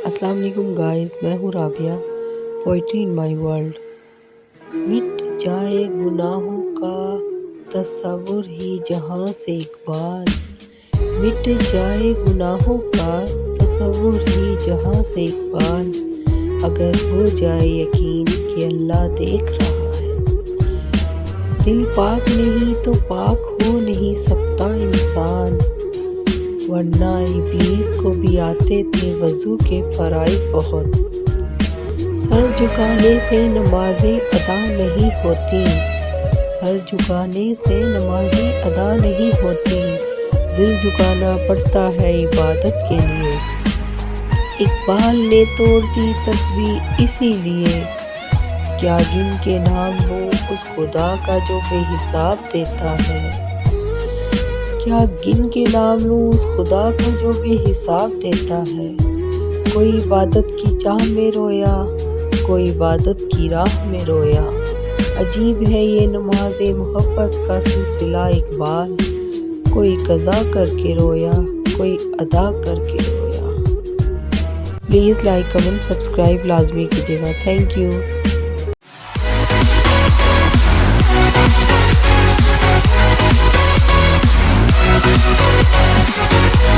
السلام علیکم گائز، میں ہوں رابعہ، پوئٹری ان مائی ورلڈ۔ مٹ جائے گناہوں کا تصور ہی جہاں سے اقبال، مٹ جائے گناہوں کا تصور ہی جہاں سے اقبال، اگر ہو جائے یقین کہ اللہ دیکھ رہا ہے۔ دل پاک نہیں تو پاک ہو نہیں سکتا انسان، ورنہ ابلیس کو بھی آتے تھے وضو کے فرائض بہت۔ سر جھکانے سے نمازیں ادا نہیں ہوتی، سر جھکانے سے نمازیں ادا نہیں ہوتی، دل جھکانا پڑتا ہے عبادت کے لیے۔ اقبال نے توڑ دی تسبیح اسی لیے، کیا گن کے نام لوں اس خدا کا جو بے حساب دیتا ہے، کیا گن کے نام لوں اس خدا کا جو بے حساب دیتا ہے۔ کوئی عبادت کی چاہ میں رویا، کوئی عبادت کی راہ میں رویا، عجیب ہے یہ نماز محبت کا سلسلہ اقبال، کوئی قضا کر کے رویا، کوئی ادا کر کے رویا۔ پلیز لائک کمنٹ سبسکرائب لازمی کیجیے گا، تھینک یو۔